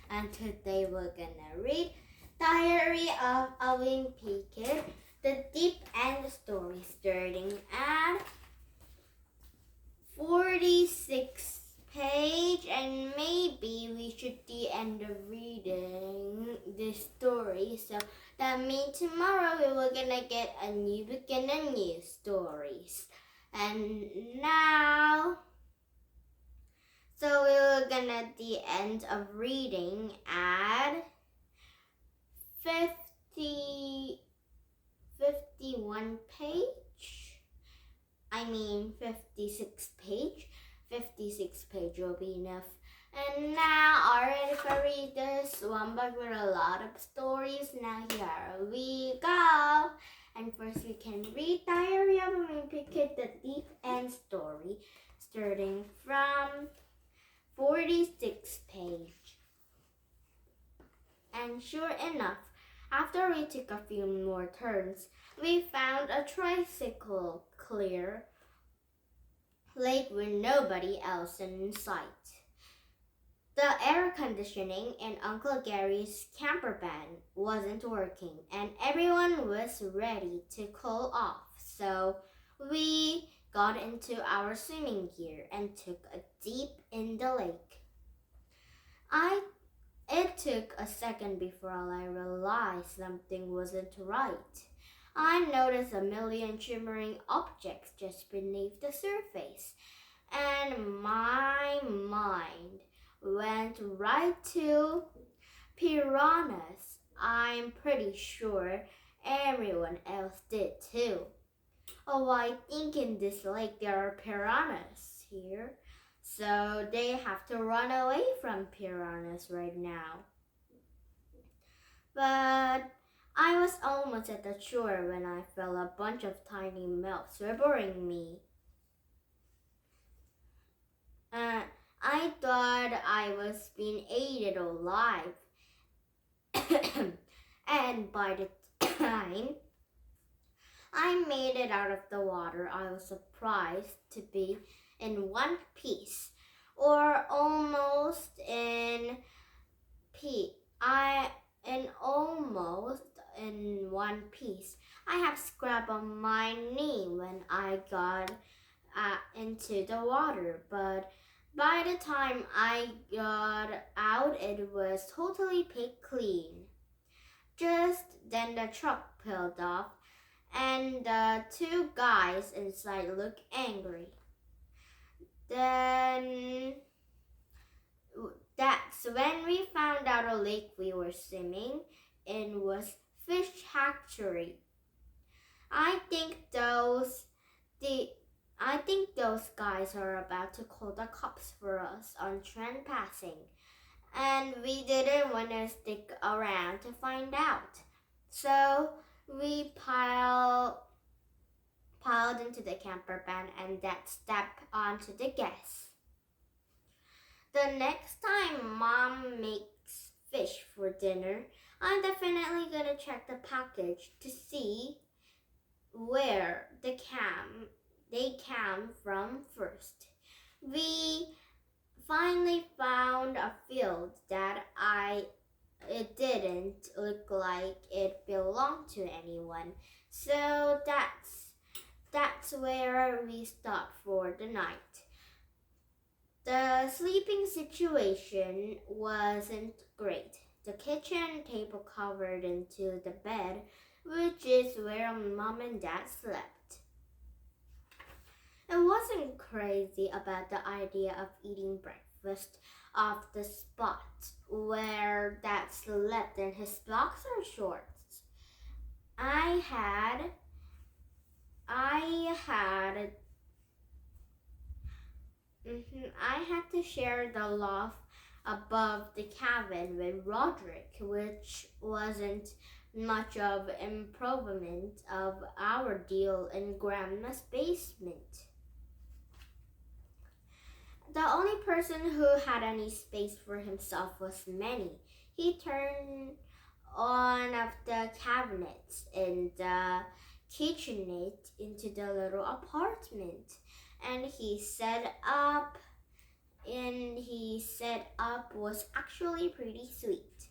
and today we're gonna read Diary of a Wimpy Kid, the deep end story starting at 46 page, and maybe we should the end of reading this story, so that means tomorrow we were gonna get a new book and a new stories. And now so we were gonna the end of reading at 51 page. 56 page. 56 page will be enough. And now, already for read this one book with a lot of stories. Now here we go. And first we can read Diary of a Wimpy Kid, the deep end story, starting from 46 page. And sure enough, after we took a few more turns, we found a tricycle clear lake with nobody else in sight. The air conditioning in Uncle Gary's camper van wasn't working, and everyone was ready to cool off, so we got into our swimming gear and took a dip in the lake. It took a second before I realized something wasn't right. I noticed a million shimmering objects just beneath the surface, and my mind went right to piranhas. I'm pretty sure everyone else did too. Oh, I think in this lake there are piranhas here, so they have to run away from piranhas right now. But I was almost at the shore when I felt a bunch of tiny mouths ribbering me. I thought I was being eaten alive. And by the time I made it out of the water, I was surprised to be in one piece, or almost in one piece. I have scrap on my knee when I got into the water, but by the time I got out, it was totally picked clean. Just then the truck peeled off, and the two guys inside looked angry. Then that's when we found out the lake we were swimming in was fish hatchery. I think those guys are about to call the cops for us on trespassing, and we didn't want to stick around to find out. So we piled into the camper van and that stepped onto the gas. The next time Mom makes fish for dinner, I'm definitely gonna check the package to see where they came from first. We finally found a field that it didn't look like it belonged to anyone, so that's where we stopped for the night. The sleeping situation wasn't great. The kitchen table covered into the bed, which is where Mom and Dad slept. I wasn't crazy about the idea of eating breakfast off the spot where Dad slept in his boxer shorts. I had to share the loft above the cabin with Roderick, which wasn't much of improvement of our deal in Grandma's basement. The only person who had any space for himself was Manny. He turned one of the cabinets in the kitchenette into the little apartment, and he set up in he set up was actually pretty sweet.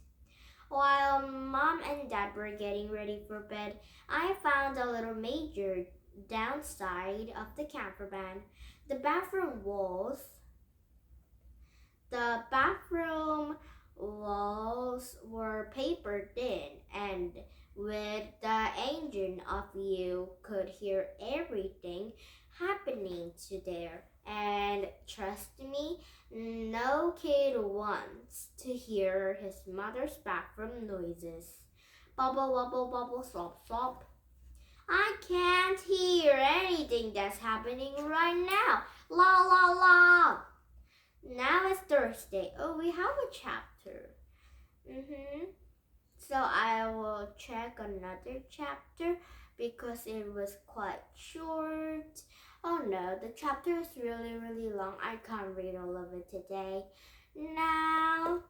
While Mom and Dad were getting ready for bed, I found a little major downside of the camper van. The bathroom walls The bathroom walls were paper thin, and with the engine off, you could hear everything happening to there. And trust me, no kid wants to hear his mother's bathroom noises. Bubble, bubble, bubble, slop, slop. I can't hear anything that's happening right now. La, la, la. Now it's Thursday. Oh, we have a chapter. So I will check another chapter because it was quite short. Oh no, the chapter is really, really long. I can't read all of it today. Now,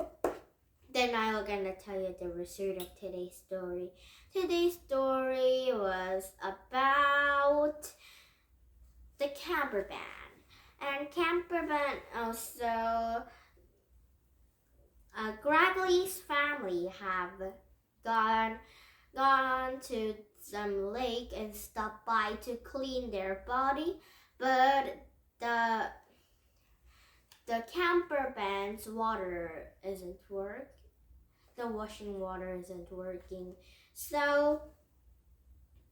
then I'm gonna tell you the result of today's story. Today's story was about the camper van. And camper van also, Gragley's family have gone to some lake and stopped by to clean their body, but the camper van's water isn't working. The washing water isn't working, so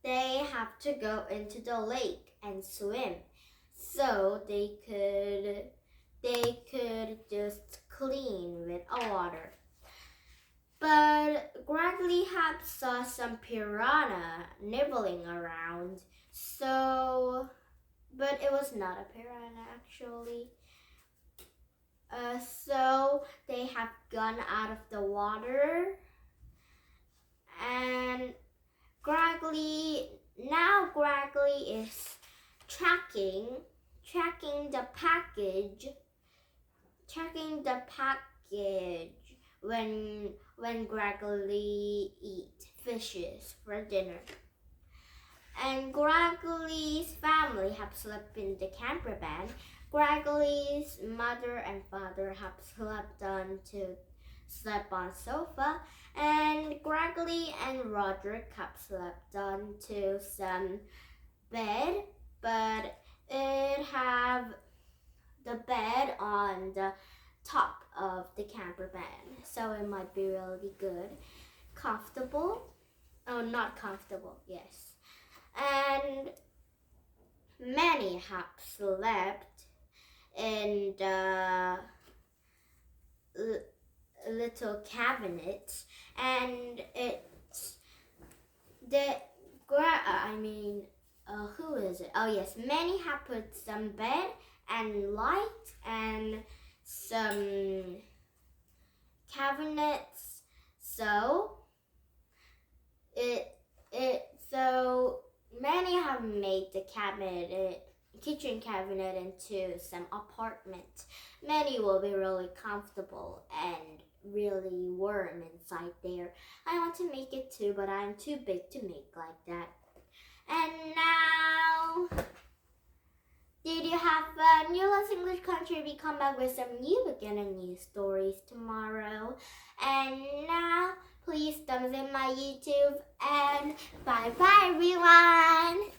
they have to go into the lake and swim, so they could just clean with water. But Gragley had saw some piranha nibbling around, but it was not a piranha actually. So they have gone out of the water, and Gragley is tracking the package when Gragley eat fishes for dinner. And Gragley's family have slept in the camper van. Gragley's mother and father have slept on sofa, and Gragley and Roderick have slept onto some bed, but it have the bed on the top of the camper van, so it might be really good. Comfortable? Oh, not comfortable, yes. And many have slept in the little cabinet, and it's the who is it? Oh yes, many have put some bed and light and some cabinets, so many have made the kitchen cabinet into some apartment. Many will be really comfortable and really warm inside there. I want to make it too, but I'm too big to make like that. And now, did you have fun? You Lost English Country. We come back with some new beginning news stories tomorrow. And now, please thumbs in my YouTube, and bye bye everyone.